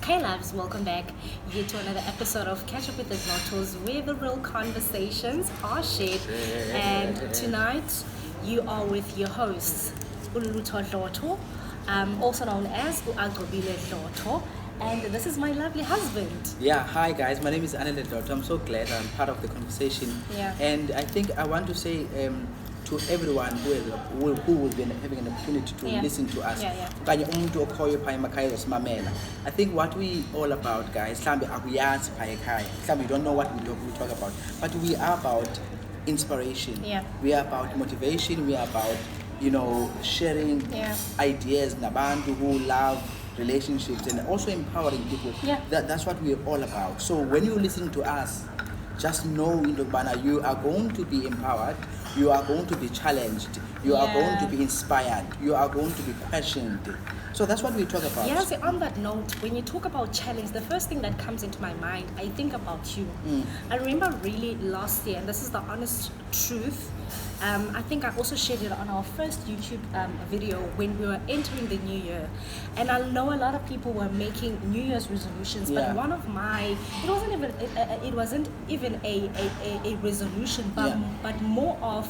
Hey loves, welcome back here to another episode of Catch Up with the Dlotos, where the real conversations are shared. And tonight you are with your hosts, Dloto, also known as Dloto, and this is my lovely husband. Yeah, hi guys, my name is Dloto. I'm so glad I'm part of the conversation. Yeah. And I think I want to say to everyone who will be having an opportunity to listen to us. Okanye umuntu okhoyo phaya emakhaya osimamela. I think what we all about, guys, mhlambe akuyazi phaya ekhaya. Mhlambe you don't know what we talk about. But we are about inspiration. Yeah. We are about motivation. We are about, sharing ideas nabantu who love relationships and also empowering people. Yeah. That's what we're all about. So when you listen to us, just know you are going to be empowered, you are going to be challenged, you are going to be inspired, you are going to be questioned. So that's what we talk about. Yeah, so on that note, when you talk about challenge, the first thing that comes into my mind, I think about you. I remember really last year, and this is the honest truth, I think I also shared it on our first YouTube video when we were entering the new year. And I know a lot of people were making New Year's resolutions, but one of my, it wasn't even a resolution, but more of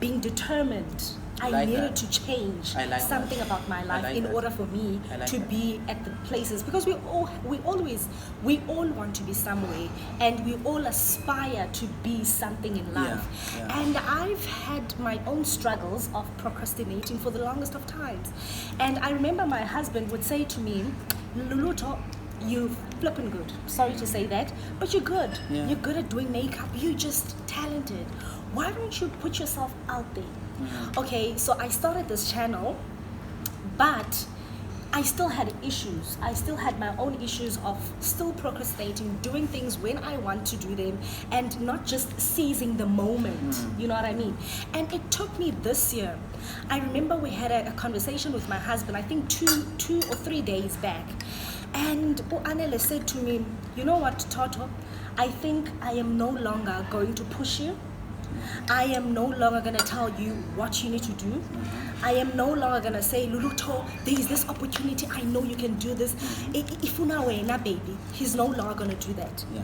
being determined. I needed to change something about my life in order for me to be at the places, because we all want to be somewhere, and we all aspire to be something in life. And I've had my own struggles of procrastinating for the longest of times. And I remember my husband would say to me, "Dloto, you flipping good. Sorry to say that, but you're good. Yeah. You're good at doing makeup. You're just talented. Why don't you put yourself out there?" Okay, so I started this channel, but I still had issues. I still had my own issues of still procrastinating, doing things when I want to do them, and not just seizing the moment. You know what I mean? And it took me this year. I remember we had a conversation with my husband, I think two or 3 days back. And Anele said to me, "You know what, Toto? I think I am no longer going to push you. I am no longer going to tell you what you need to do. I am no longer going to say, Dloto, there is this opportunity. I know you can do this. If you know baby," he's no longer going to do that. Yeah.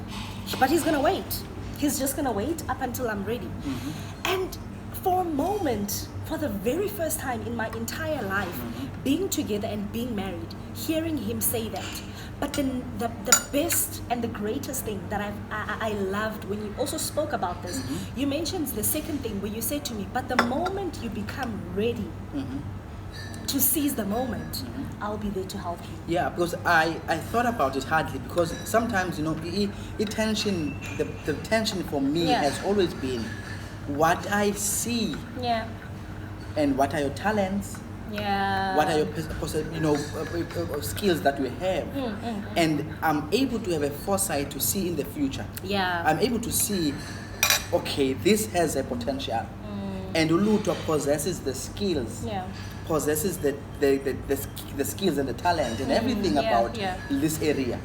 But he's going to wait. He's just going to wait up until I'm ready. And for a moment, for the very first time in my entire life, being together and being married, hearing him say that. But then the best and the greatest thing that I loved when you also spoke about this, you mentioned the second thing where you said to me, but the moment you become ready to seize the moment, I'll be there to help you. Yeah, because I thought about it hardly, because sometimes, the tension for me has always been what I see and what are your talents. What are your skills that you have? And I'm able to have a foresight to see in the future. I'm able to see, okay, this has a potential. And Dloto possesses the skills, possesses the skills and the talent and everything about this area.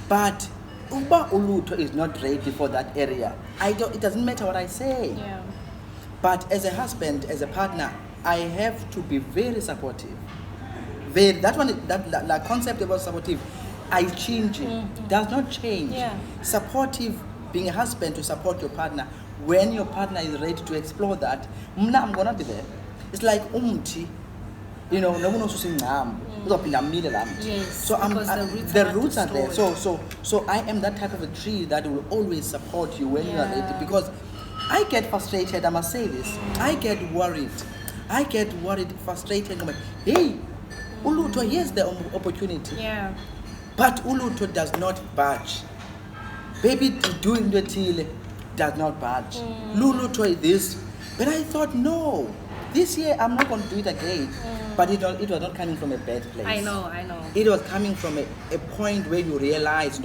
But Uba Dloto is not ready for that area. It doesn't matter what I say. But as a husband, as a partner, I have to be very supportive. That concept about supportive, I change it. Does not change. Supportive, being a husband to support your partner. When your partner is ready to explore that, I'm gonna be there. It's like umti, no one knows to Yes. So the roots are there. So I am that type of a tree that will always support you when you are ready, because I get frustrated. I must say this. I get worried, frustrated. I'm like, hey, Dloto, here's the opportunity. But Dloto does not budge. Baby, doing the till does not budge. Dloto is this. But I thought, no, this year I'm not going to do it again. But it was not coming from a bad place. I know. It was coming from a point where you realize,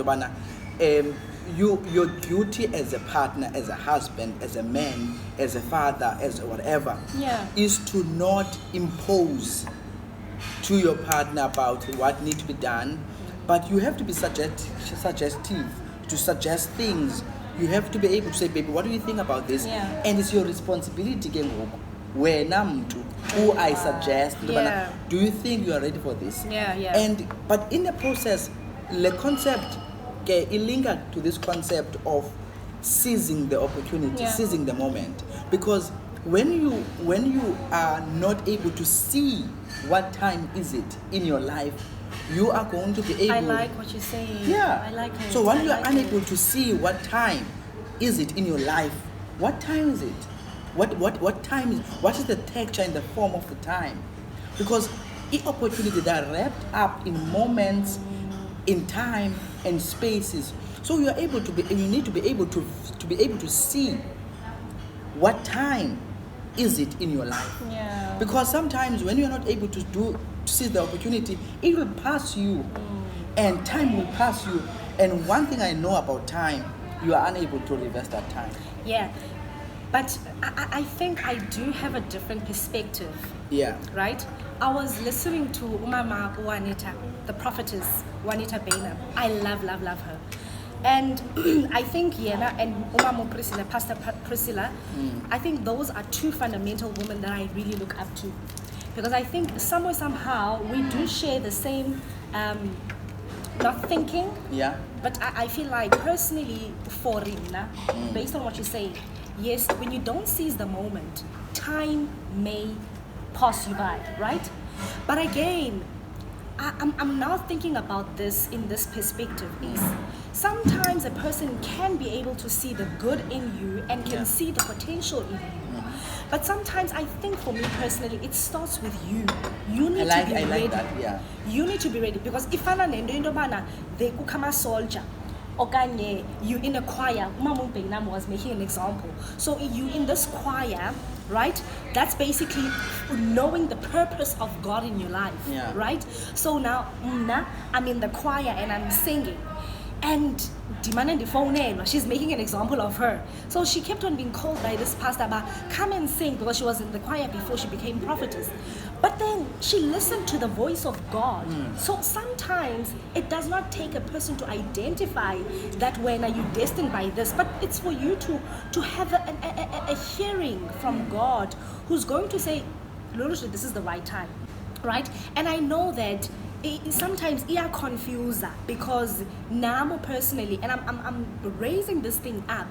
your duty as a partner, as a husband, as a man, as a father, as whatever, is to not impose to your partner about what needs to be done, but you have to be suggestive, to suggest things. You have to be able to say, baby, what do you think about this? And it's your responsibility, who I suggest, do you think you are ready for this? Yeah. But in the process, the concept, okay, it linked to this concept of seizing the opportunity, seizing the moment. Because when you are not able to see what time is it in your life, you are going to be able. I like what you're saying. Yeah. I like it. So when you are like unable to see what time is it in your life, what time is it? What time is? What is the texture and the form of the time? Because the opportunity that are wrapped up in moments, in time and spaces. So you are able to be. You need to be able to see what time is it in your life. Yeah. Because sometimes when you are not able to seize the opportunity, it will pass you, and time will pass you. And one thing I know about time, you are unable to reverse that time. Yeah. But I think I do have a different perspective. Yeah. Right? I was listening to Umama Juanita, the prophetess, Juanita Bainer. I love her. And I think Yena and Umama Priscilla, Pastor Priscilla, I think those are two fundamental women that I really look up to. Because I think somehow, we do share the same not thinking. Yeah. But I feel like personally for Rina, based on what you're saying, yes, when you don't seize the moment, time may pass you by, right? But again, I'm now thinking about this in this perspective is sometimes a person can be able to see the good in you and can see the potential in you. But sometimes I think for me personally, it starts with you. You need to be ready. Like that, yeah. You need to be ready because if I'm they could come a soldier. Okanye, you in a choir, Mama Benam was making an example. So you in this choir, right? That's basically knowing the purpose of God in your life, right? So now, I'm in the choir and I'm singing. And Dimana the phone, she's making an example of her. So she kept on being called by this pastor about come and sing because she was in the choir before she became prophetess. But then she listened to the voice of God. So sometimes it does not take a person to identify that when are you destined by this, but it's for you to have a hearing from God who's going to say, Lord, this is the right time, right? And I know that sometimes it are confuser because now personally, and I'm raising this thing up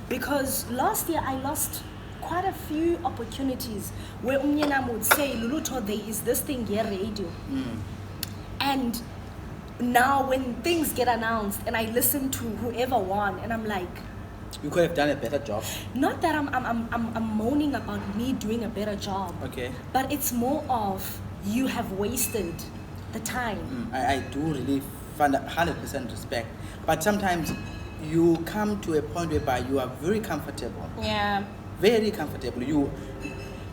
because last year I lost quite a few opportunities where Umyenam would say, Dloto, there is this thing here, radio. And now when things get announced and I listen to whoever won, and I'm like, you could have done a better job. Not that I'm moaning about me doing a better job. Okay. But it's more of you have wasted the time. I do really find 100% respect. But sometimes you come to a point whereby you are very comfortable. Yeah. Very comfortable. You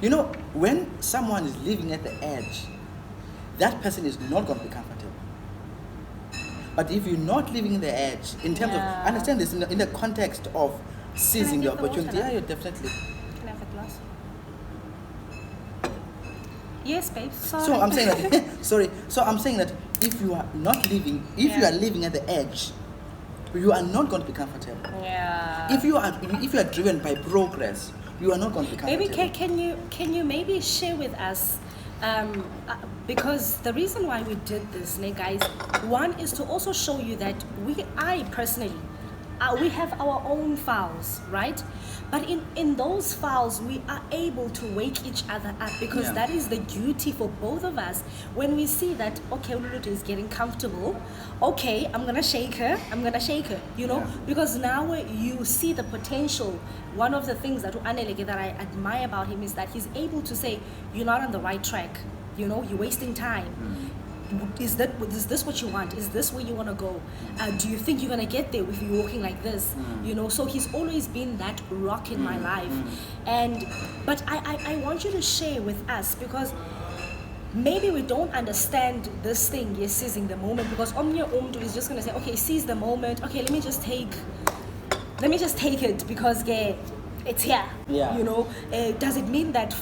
know, when someone is living at the edge, that person is not going to be comfortable. But if you're not living in the edge, in terms of, understand this in the context of seizing the opportunity, you're definitely. Can I have a glass? Yes, babe. Sorry. So I'm saying that. Sorry. So I'm saying that if you are not living, if you are living at the edge, you are not going to be comfortable. Yeah. If you are driven by progress, you are not going to be comfortable. Maybe can you maybe share with us, because the reason why we did this, guys, one is to also show you that I personally, we have our own files, right? But in those files, we are able to wake each other up because that is the duty for both of us. When we see that, okay, Dloto is getting comfortable, okay, I'm going to shake her, you know, because now you see the potential. One of the things that I admire about him is that he's able to say, you're not on the right track, you know, you're wasting time. Is this what you want? Is this where you want to go? Do you think you're going to get there if you're walking like this? You know, so he's always been that rock in my life. But I want you to share with us because maybe we don't understand this thing, yes, seizing the moment, because Omnia Umdu is just going to say, okay, seize the moment. Okay, let me just take it because it's here. Yeah. You know, does it mean that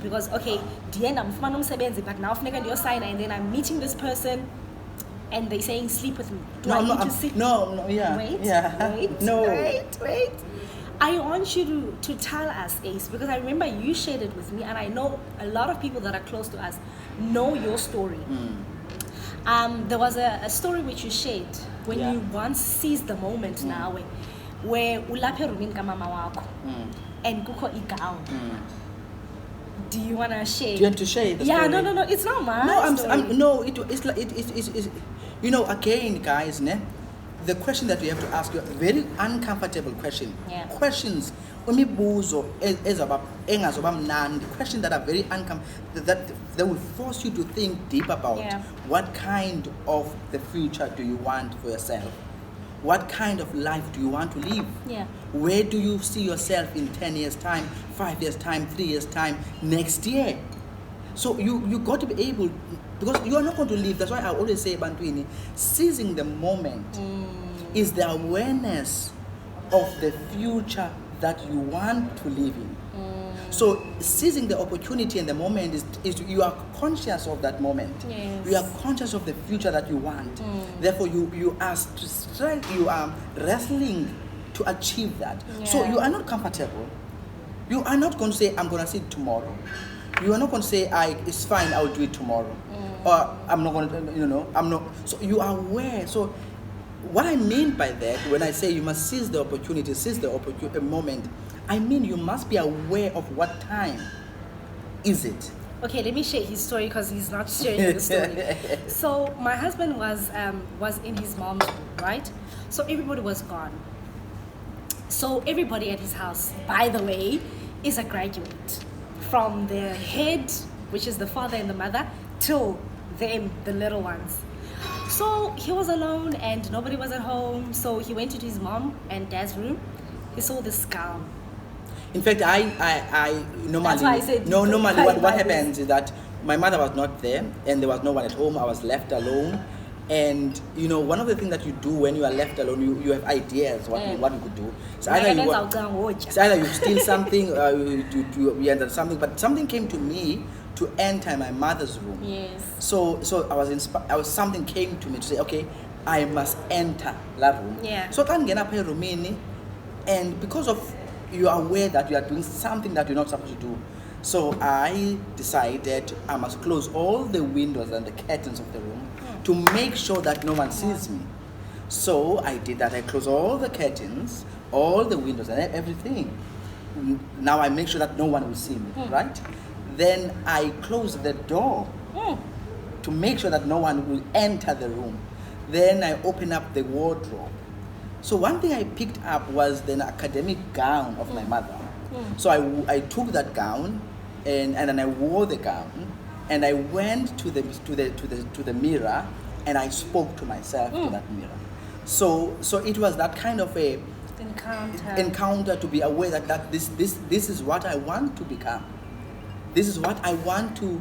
because okay, the end I'm but now your sign and then I'm meeting this person and they saying sleep with me. Do I need to sleep? No, yeah. Wait. I want you to tell us, Ace, because I remember you shared it with me and I know a lot of people that are close to us know your story. There was a story which you shared when you once seized the moment now where ulaphe erumini kamama wakho and kukho igown. Do you want to share? Do you want to share the story? No, it's not mine. It's you know, again, guys, the question that you have to ask, you very uncomfortable question. Questions, questions that are very uncomfortable, that will force you to think deep about what kind of the future do you want for yourself? What kind of life do you want to live? Where do you see yourself in 10 years' time, 5 years' time, 3 years' time, next year? So you got to be able, because you are not going to live. That's why I always say, Bantwini, seizing the moment is the awareness of the future that you want to live in. So seizing the opportunity and the moment is you are conscious of that moment. You are conscious of the future that you want. Therefore, you are wrestling to achieve that. So you are not comfortable. You are not going to say, I'm going to see it tomorrow. You are not going to say, it's fine, I'll do it tomorrow. Or I'm not going to, I'm not. So you are aware. So what I mean by that, when I say you must seize the opportunity, seize the moment, I mean you must be aware of what time is it. Okay, let me share his story because he's not sharing the story. So my husband was in his mom's room, right? So everybody was gone. So everybody at his house, by the way, is a graduate. From the head, which is the father and the mother, till them, the little ones. So he was alone and nobody was at home. So he went to his mom and dad's room. He saw this gown. In fact, I normally, that's why I said normally what happens is that my mother was not there and there was no one at home. I was left alone. And one of the things that you do when you are left alone, you have ideas what you could do. So either you steal something, you enter something. But something came to me to enter my mother's room. Yes. So I was inspired. Something came to me to say, okay, I must enter that room. So I get up here, and because of you are aware that you are doing something that you're not supposed to do. So I decided I must close all the windows and the curtains of the room to make sure that no one sees me. So I did that. I closed all the curtains, all the windows and everything. Now I make sure that no one will see me, right? Then I closed the door to make sure that no one will enter the room. Then I open up the wardrobe. So one thing I picked up was the academic gown of my mother. So I took that gown and then I wore the gown and I went to the mirror and I spoke to myself to that mirror. So it was that kind of a encounter to be aware that this is what I want to become. This is what I want to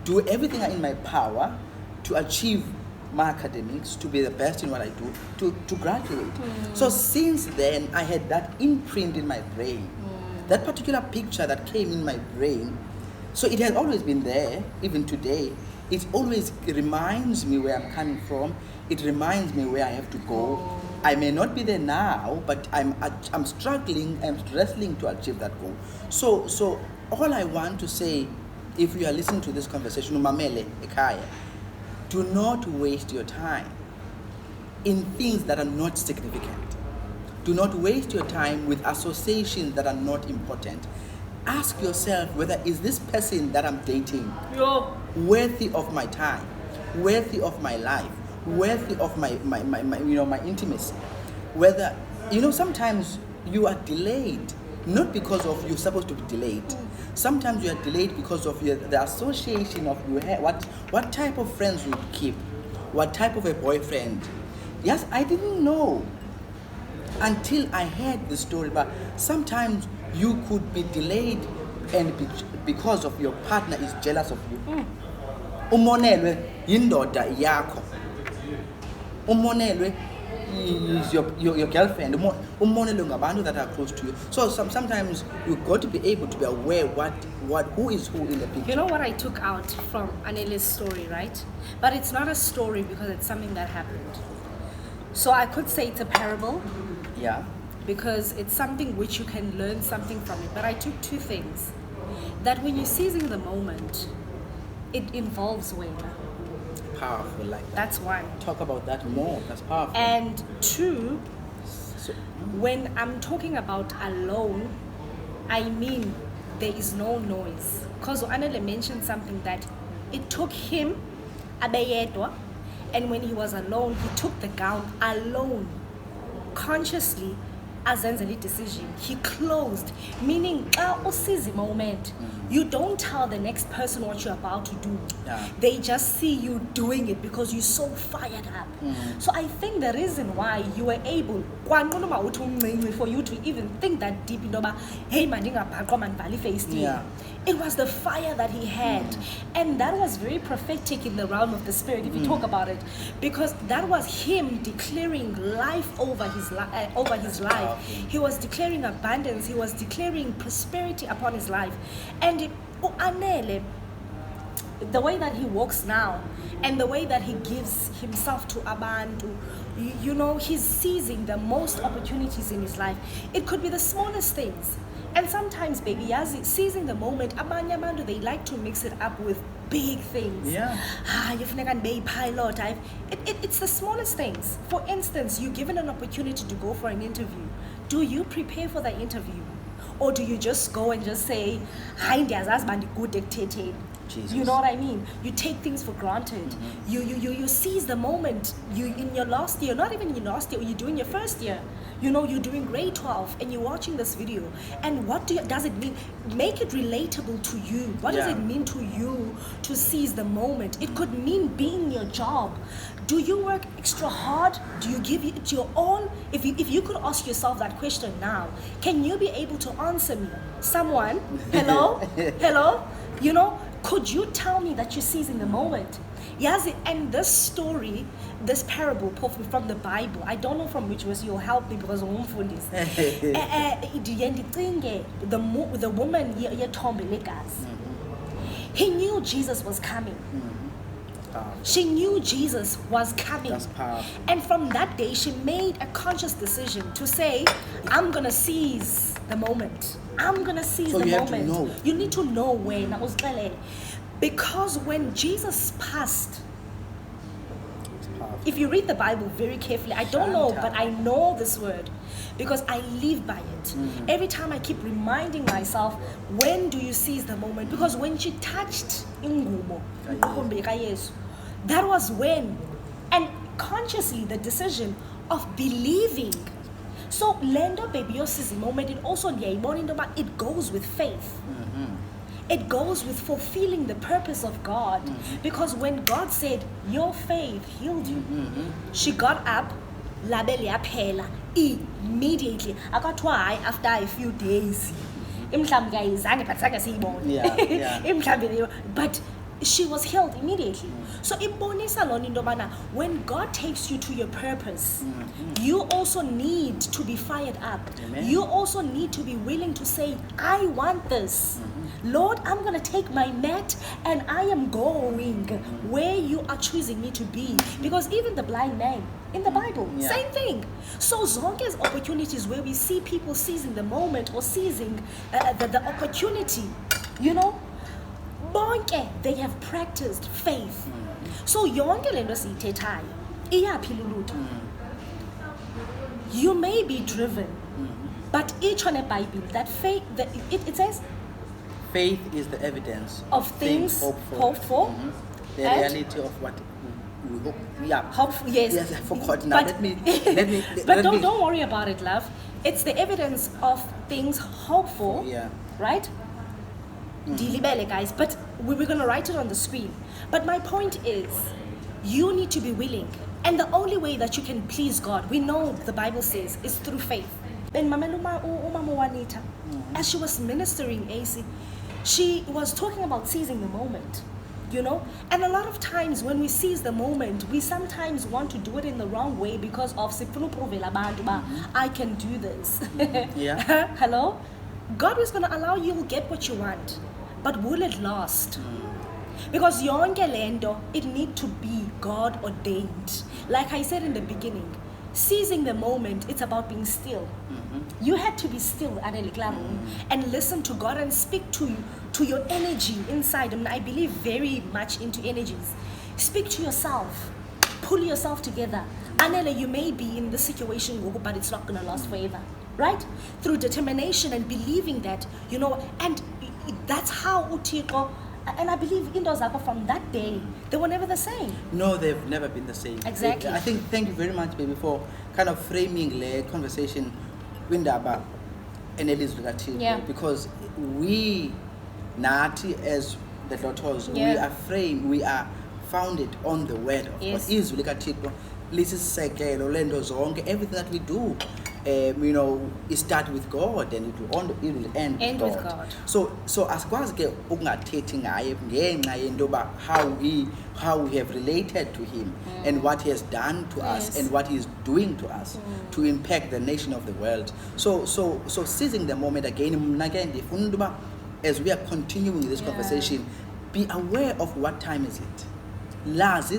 do, everything in my power to achieve my academics, to be the best in what I do, to graduate. So since then, I had that imprint in my brain. That particular picture that came in my brain, so it has always been there, even today. It always reminds me where I'm coming from. It reminds me where I have to go. I may not be there now, but I'm struggling, I'm wrestling to achieve that goal. So all I want to say, if you are listening to this conversation, Mamele Ekaya, do not waste your time in things that are not significant. Do not waste your time with associations that are not important. Ask yourself whether is this person that I'm dating worthy of my time, worthy of my life, worthy of my intimacy. Whether sometimes you are delayed not because of you're supposed to be delayed. Sometimes you are delayed because of the association of what type of friends you keep, what type of a boyfriend. Yes, I didn't know until I heard the story, but sometimes you could be delayed and because of your partner is jealous of you. Umonelwe yindoda yakho. Umonelwe is your girlfriend. Umonelwe ngabantu that are close to you. So sometimes you got to be able to be aware who is who in the picture. You know what I took out from Anele's story, right? But it's not a story because it's something that happened. So I could say it's a parable. Yeah. Because it's something which you can learn something from it. But I took two things. That when you're seizing the moment, it involves when. powerful like that. That's one. Talk about that more. That's powerful. And two, So, when I'm talking about alone, I mean there is no noise. Because Anele mentioned something that it took him abeyedwa, and when he was alone, he took the gown alone, consciously, azenzele decision. He closed, meaning xa usizi moment, you don't tell the next person what you're about to do. Yeah. They just see you doing it because you're so fired up. So I think the reason why you were able for you to even think that deep in hey Yeah. it was the fire that he had. And that was very prophetic in the realm of the spirit, if you talk about it, because that was him declaring life over his life. He was declaring abundance. He was declaring prosperity upon his life. And the way that he walks now and the way that he gives himself to abantu, he's seizing the most opportunities in his life. It could be the smallest things. And sometimes, baby, seizing the moment, abanye abantu, they like to mix it up with big things. Yeah. You can be a pilot. It's the smallest things. For instance, you're given an opportunity to go for an interview. Do you prepare for the interview? Or do you just go and just say, hi, good dictating? Jesus. You know what I mean? You take things for granted. You seize the moment. You in your last year, not even in your last year, you're doing your first year. You're doing grade 12 and you're watching this video. And what does it mean? Make it relatable to you. What does it mean to you to seize the moment? It could mean being your job. Do you work extra hard? Do you give it your all? If you could ask yourself that question now, can you be able to answer me? Someone, hello? Hello? Could you tell me that you're seizing the moment? Yes, and this story, this parable from the Bible, I don't know from which verse, you'll help me because I'm this. The woman, he knew Jesus was coming. She knew Jesus was coming. That's powerful. And from that day, she made a conscious decision to say, I'm going to seize the moment. I'm going to seize the moment. Have to know. You need to know when. Because when Jesus passed, if you read the Bible very carefully, I don't know, but I know this word because I live by it. Every time I keep reminding myself, when do you seize the moment? Because when she touched Ingubo, that was when, and consciously the decision of believing. So Lendo baby, your seize moment, it also it goes with faith. It goes with fulfilling the purpose of God. Because when God said, your faith healed you, she got up, immediately. I got why after a few days. But she was healed immediately. So when God takes you to your purpose, you also need to be fired up. Amen. You also need to be willing to say, I want this. Lord, I'm going to take my mat and I am going where you are choosing me to be. Because even the blind man in the Bible, same thing. So zonke as opportunities where we see people seizing the moment or seizing the opportunity, bonke, they have practiced faith. So yonke lento siyithethayo iyaphi lulutho. You may be driven, but each on a Bible that faith, it says, faith is the evidence of things hoped for, the reality of what we hope. Yeah, hopeful. Yes, I forgot now. Let me. But don't worry about it, love. It's the evidence of things hoped for. Yeah. Right. Dilibele, guys, but we're gonna write it on the screen. But my point is, you need to be willing, and the only way that you can please God, we know the Bible says, is through faith. And Mama Juanita, as she was ministering, AC, she was talking about seizing the moment, and a lot of times when we seize the moment, we sometimes want to do it in the wrong way because of I can do this. Yeah. Hello? God is going to allow you to get what you want, but will it last? Because yonke lento, it need to be God ordained. Like I said in the beginning, seizing the moment, it's about being still. You had to be still and listen to God and speak to your energy inside. I believe very much into energies. Speak to yourself. Pull yourself together. Anele, you may be in the situation, but it's not going to last forever. Right? Through determination and believing that, and that's how Utiko, and I believe in those from that day, they were never the same. No, they've never been the same. Exactly. I think, thank you very much, baby, for kind of framing the conversation with Ndaba and Elizabeth, because we, Nati, as the Dlotos, we are founded on the word of God. Everything that we do, it starts with God and it will end with God. So as far as how we have related to Him and what He has done to us and what He is doing to us to impact the nation of the world. So seizing the moment again, as we are continuing this conversation, be aware of what time is it. I love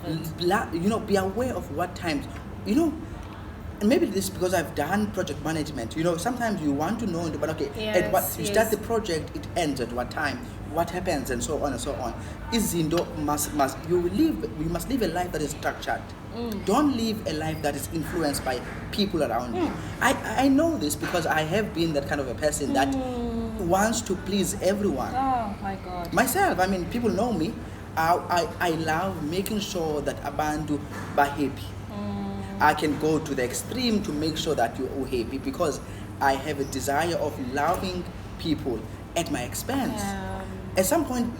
it. Be aware of what times, and maybe this is because I've done project management. Sometimes you want to know, but at what you start the project, it ends at what time, what happens, and so on and so on. You must live a life that is structured. Don't live a life that is influenced by people around you. I know this because I have been that kind of a person that wants to please everyone. Oh my God. Myself, people know me. I love making sure that abantu are happy. I can go to the extreme to make sure that you're all happy because I have a desire of loving people at my expense. At some point,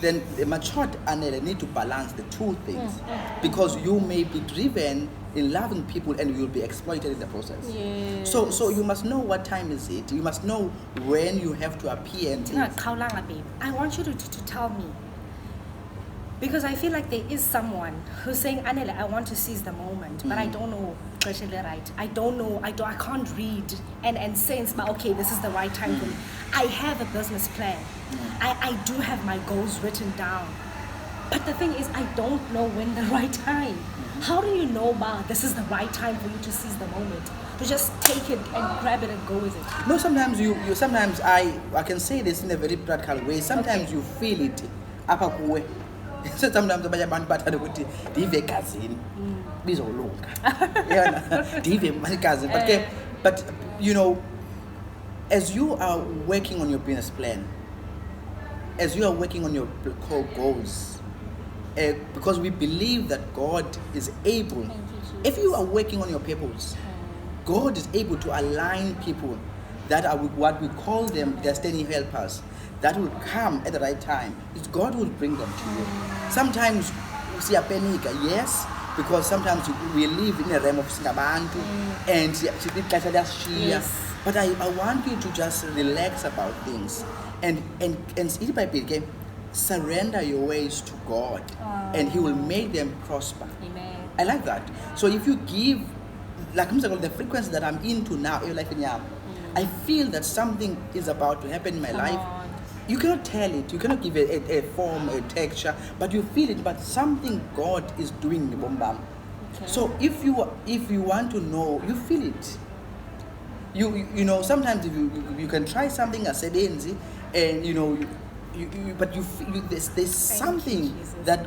then the matured Anela need to balance the two things because you may be driven in loving people and you'll be exploited in the process. Yes. So you must know what time is it. You must know when you have to appear. And I want you to tell me. Because I feel like there is someone who's saying, Anele, I want to seize the moment, but I don't know right. I don't know, I can't read and sense, but okay, this is the right time for me. I have a business plan. I do have my goals written down. But the thing is, I don't know when the right time. How do you know, this is the right time for you to seize the moment? To just take it and grab it and go with it? No, sometimes sometimes I can say this in a very practical way. Sometimes you feel it. So sometimes abanye abantu bathanda ukuthi ndive egazini bizolunga ndive egazini but as you are working on your business plan, as you are working on your core goals, because we believe that God is able, if you are working on your purpose, God is able to align people that are what we call them destiny helpers, that will come at the right time. God will bring them to you. Sometimes you see a panic, yes, because sometimes we live in a realm of Singabantu and but I want you to just relax about things and surrender your ways to God and He will make them prosper. Amen. I like that. So if you give, like the frequency that I'm into now, I feel that something is about to happen in my life. You cannot tell it, you cannot give it a form, a texture, but you feel it, but something God is doing in the bombam. Okay. So if you want to know, you feel it. Sometimes if you can try something as sedenzi, and but there's something that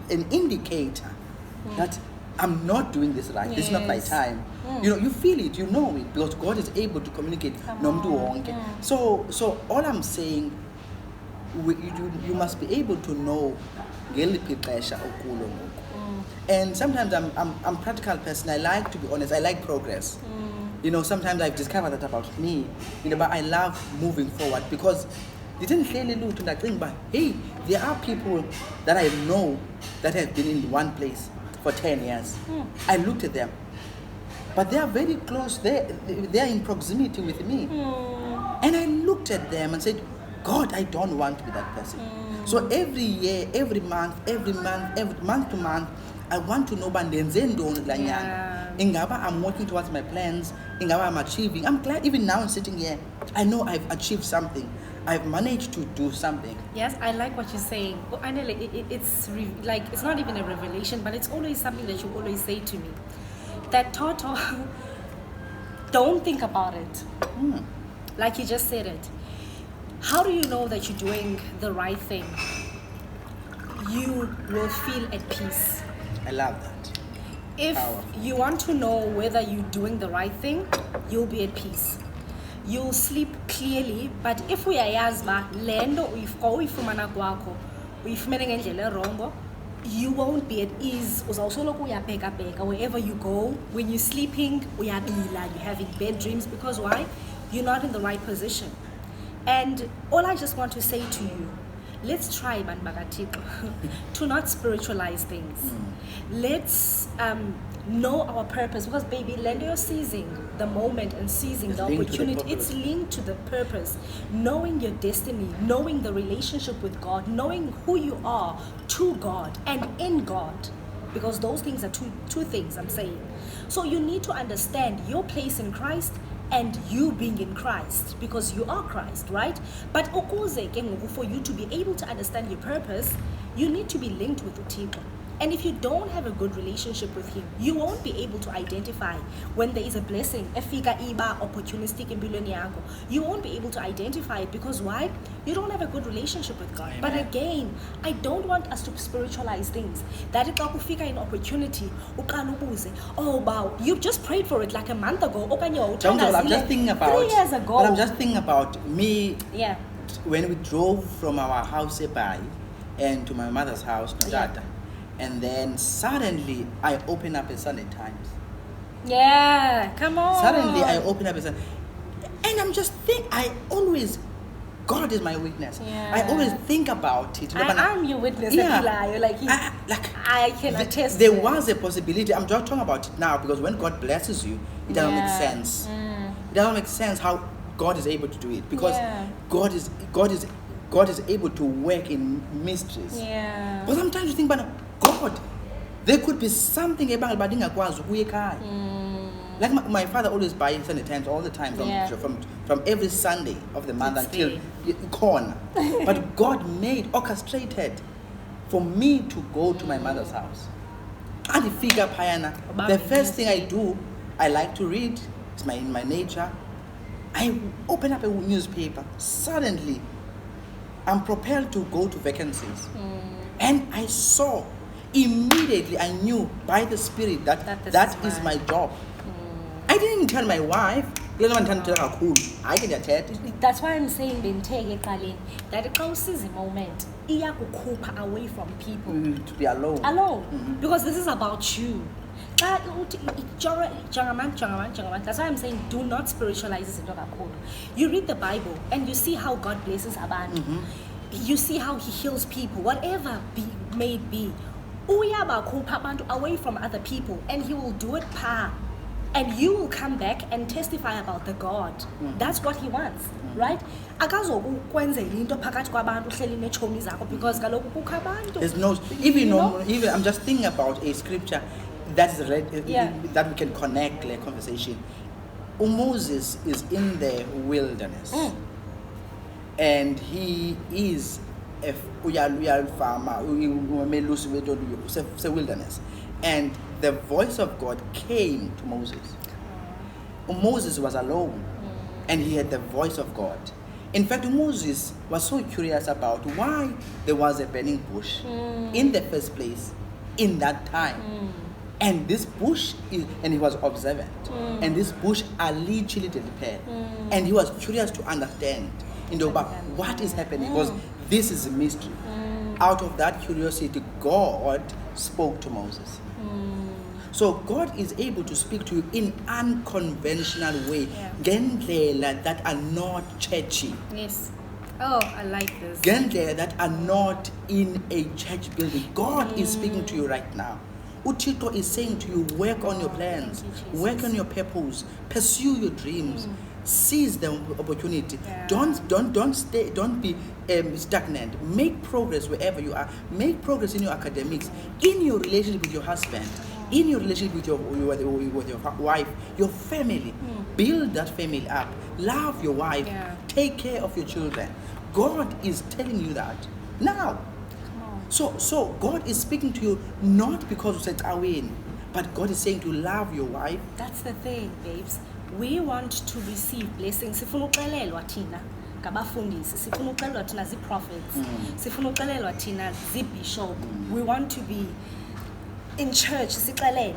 an indicator that I'm not doing this right. Yes. This is not my time. You feel it, you know it, because God is able to communicate. So all I'm saying, you must be able to know. And sometimes I'm a practical person. I like to be honest. I like progress. Sometimes I've discovered that about me. But I love moving forward because they didn't clearly look to that thing. But hey, there are people that I know that have been in one place for 10 years. I looked at them, but they are very close. They are in proximity with me, and I looked at them and said, God, I don't want to be that person. So every year, every month to month, I want to know Ingaba, I'm working towards my plans. Ingaba, I'm achieving. I'm glad even now I'm sitting here. I know I've achieved something. I've managed to do something. Yes, I like what you're saying. Well, it's not even a revelation, but it's always something that you always say to me. That Toto, don't think about it. Like you just said it. How do you know that you're doing the right thing? you will feel at peace. I love that. If you want to know whether you're doing the right thing, you'll be at peace. You'll sleep clearly, but if uyayazi ba lento uyifumana kwakho uyifumene ngendlela erongo, you won't be at ease. Uzawusoloko uyabheka wherever you go. When you're sleeping, uyabila, you're having bad dreams, because why? You're not in the right position. And all I just want to say to you, let's try, to not spiritualize things. Let's know our purpose, because baby, lendo you're seizing the moment and seizing the opportunity. It's linked to the purpose. Knowing your destiny, knowing the relationship with God, knowing who you are to God and in God, because those things are two things I'm saying. So you need to understand your place in Christ and you being in Christ, because you are Christ, right? But for you to be able to understand your purpose, you need to be linked with Uthixo. And if you don't have a good relationship with him, you won't be able to identify when there is a blessing, efika iba opportunistic empilweni yakho. You won't be able to identify it, because why? You don't have a good relationship with God. Amen. But again, I don't want us to spiritualize things. That if you an opportunity, oh wow, you just prayed for it like a month ago. I'm just thinking about 3 years ago. But I'm just thinking about me. Yeah. When we drove from our house and to my mother's house, and then suddenly I open up a Sunday Times. Yeah, come on. Suddenly I open up a Sunday, and I'm just God is my witness. Yeah. I always think about it. I'm your witness. Yeah. You're like, I can attest. There was a possibility. I'm just talking about it now, because when God blesses you, it doesn't make sense. It doesn't make sense how God is able to do it, because God is able to work in mysteries. Yeah. But sometimes you think, but God, there could be something about like my father always buys Sunday Times all the time from every Sunday of the month until corn. But God orchestrated for me to go to my mother's house. And the first thing I do, I like to read. It's in my nature. I open up a newspaper. Suddenly, I'm propelled to go to vacancies. And I saw, immediately I knew by the Spirit that is my job. I didn't even tell my wife. I can attend. That's why I'm saying that it causes a moment away from people. To be alone. Alone. Because this is about you. That's why I'm saying do not spiritualize this. You read the Bible and you see how God blesses abantu. You see how he heals people, whatever may be. Away from other people, and he will do it and you will come back and testify about the God. That's what he wants, right? Because there's no even I'm just thinking about a scripture that is that we can connect like conversation. Moses is in the wilderness. And he is a farmer, wilderness. And the voice of God came to Moses. Moses was alone, and he had the voice of God. In fact, Moses was so curious about why there was a burning bush in the first place in that time. And this bush and he was observant. And this bush literally disappeared. And he was curious to understand about what is happening, because this is a mystery. Out of that curiosity, God spoke to Moses. So God is able to speak to you in unconventional way, that are not churchy. Yes. Oh, I like this. That are not in a church building. God is speaking to you right now. Uthixo is saying to you, work on your plans, work on your purpose, pursue your dreams. Seize the opportunity. Don't be stagnant. Make progress wherever you are. Make progress in your academics, in your relationship with your husband, in your relationship with your wife, your family. Build that family up. Love your wife. Take care of your children. God is telling you that now. So God is speaking to you not because you said Awin, but God is saying to love your wife. That's the thing, babes. We want to receive blessings. ngabafundisi, sifuna uxelelwa thina zi-prophets, sifuna uxelelwa thina zi-bishop. We want to be in church, sixelelwe,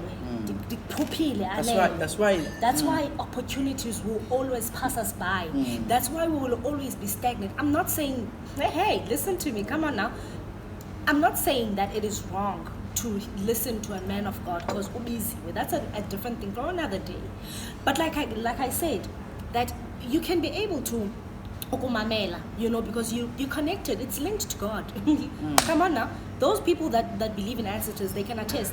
diphuphile alele. That's why opportunities will always pass us by. That's why we will always be stagnant. I'm not saying, hey, listen to me, come on now. I'm not saying that it is wrong to listen to a man of God because that's a different thing for another day. But like I said, that you can be able to because you're connected, it's linked to God. Come on now. Those people that believe in ancestors, they can attest.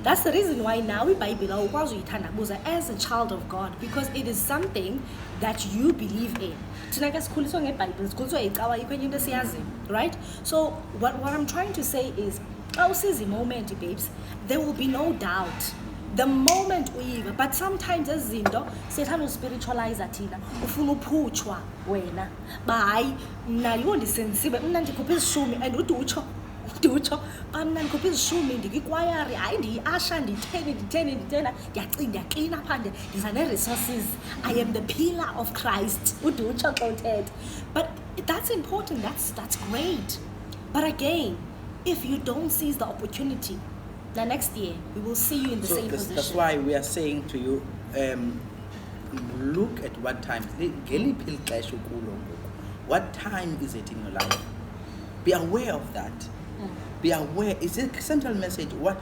That's the reason why now as a child of God, because it is something that you believe in. Right? So what I'm trying to say is, the moment, babes, there will be no doubt. The moment we even, but sometimes as izinto sethanda spiritualize thina ufuna uphuthwa wena bayi mna yondisensibe mna ndikhuphe izishumi and udutsho mna ndikhuphe izishumi ndikwikwayari hayi ndiyasha ndithena ndiyaklina phande ndiza nee-resources. I am the pillar of Christ udutsho xa uthetha. But that's important, that's great. But again, if you don't seize the opportunity, the next year we will see you in the same position. That's why we are saying to you, look at what time. What time is it in your life? Be aware of that. Be aware. It's a central message. What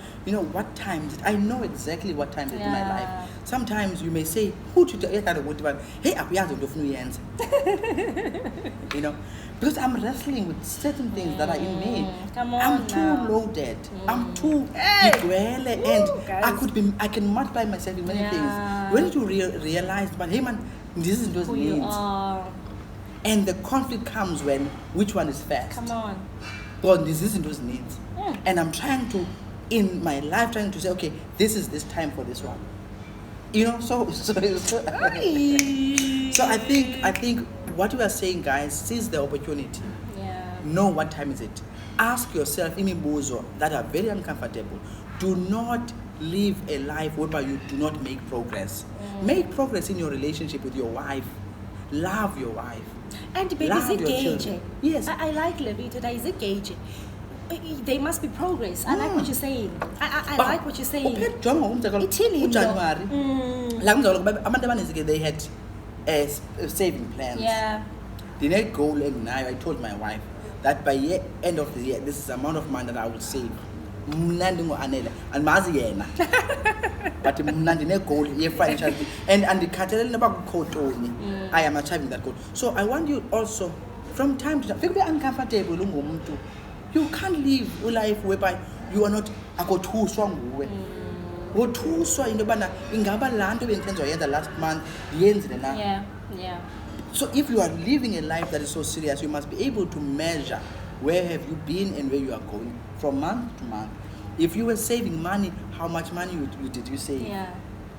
time is it? I know exactly what time is it in my life. Sometimes you may say, hey, because I'm wrestling with certain things that are in me. I'm too loaded. I'm too and I can multiply myself in many things. When you realize, but hey man, this is those needs. And the conflict comes when which one is first? Come on. God, this isn't those needs. And I'm trying to, in my life, trying to say, okay, this is this time for this one. So I think what we are saying, guys, seize the opportunity. Know what time is it. Ask yourself, imibuzo that are very uncomfortable. Do not live a life whereby you do not make progress. Make progress in your relationship with your wife. Love your wife. And baby, is it gauge? Yes. I like Levita, that is a gauge. There must be progress. I like what you're saying. I like what you're saying. January. They had saving plans. The next goal, and now I told my wife that by end of the year, this is the amount of money that I will save. And but goal financial and the catalan about code only. I am achieving that goal. So I want you also from time to time, feel uncomfortable. You can't live a life whereby you are not too strong. Go too strong in the banner in Gaba land in terms of the last month. So if you are living a life that is so serious, you must be able to measure where have you been and where you are going from month to month. If you were saving money, how much money did you save?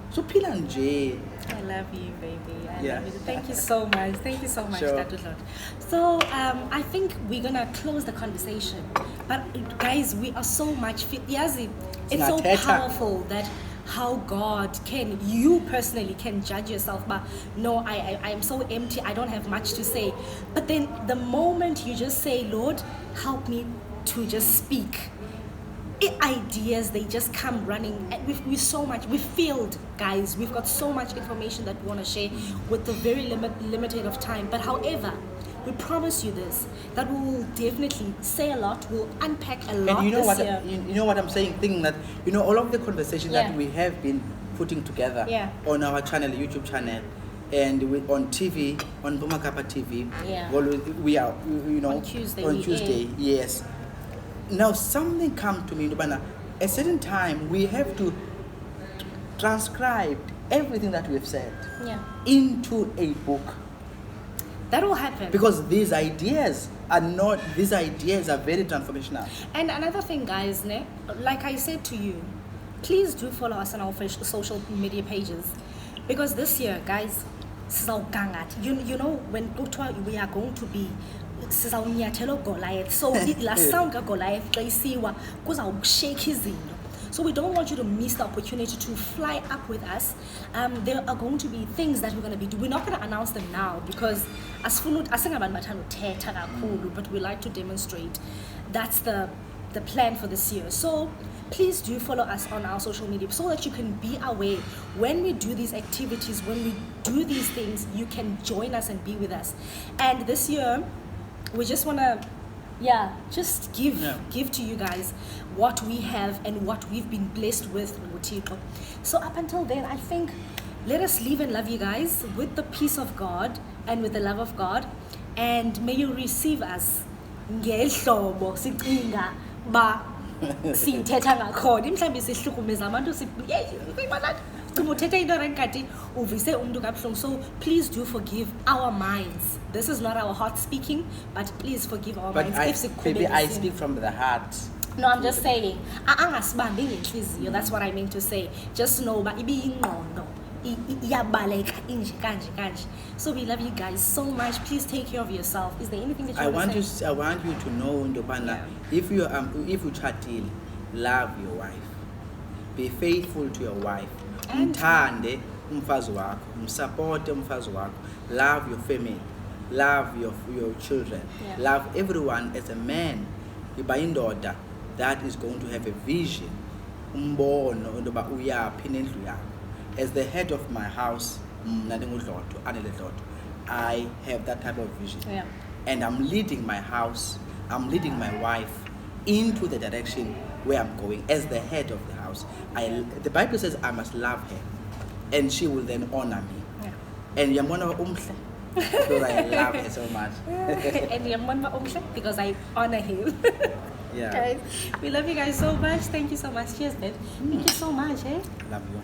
So Pilan J. I love you, baby. I love you. Thank you so much. Thank you so much, Dloto. So I think we're gonna close the conversation. But guys, we are so much fit. Yazi, it's so powerful that how God you personally can judge yourself, but no, I am so empty, I don't have much to say. But then the moment you just say, Lord, help me to just speak, ideas, they just come running. We've so much, we've filled, guys, we've got so much information that we want to share with the very limited of time. But however, we promise you this, that we will definitely say a lot, we'll unpack a lot. And this year. You know what I'm saying, thinking that, all of the conversation that we have been putting together on our channel, YouTube channel, and on TV, on Bumakapa TV, we are, on Tuesday, yes. Now something come to me, at a certain time we have to transcribe everything that we've said into a book. That will happen. Because these ideas are very transformational. And another thing, guys, like I said to you, please do follow us on our social media pages. Because this year, guys, you know, when we are going to be sizawunyathela Goliath, so la sound Goliath xa isiwa kuzawushake izinto. So we don't want you to miss the opportunity to fly up with us. There are going to be things that we're going to be doing. We're not going to announce them now because but we like to demonstrate. That's the plan for this year. So please do follow us on our social media so that you can be aware when we do these activities, when we do these things, you can join us and be with us. And this year, we just want to just give to you guys what we have and what we've been blessed with. So up until then, I think let us live and love you guys with the peace of God and with the love of God, and may you receive us ngehlobo sicinga ba sithetha ngakhona mhlawumbe sihlukumeza abantu so please do forgive our minds. This is not our heart speaking, but please forgive our minds. Maybe I speak from the heart. No, I'm just saying that's what I mean to say. Just know so we love you guys so much. Please take care of yourself. Is there anything that you want to say? I want you to know, Ndobana, if you chatile, love your wife. Be faithful to your wife. Mthande umfazi wakho, support umfazi wakho. Love your family. Love your children. Love everyone as a man. Iba indoda that is going to have a vision. Umbono ndoba uyaphi nendlu yakho. As the head of my house, I have that type of vision. And I'm leading my house, I'm leading my wife into the direction where I'm going as the head of the house. The Bible says I must love her, and she will then honor me. And Yamona Umhle, because I love her so much. And Yamona Umhle, because I honor him. Guys, we love you guys so much. Thank you so much. Cheers, babe. Thank you so much. Love you.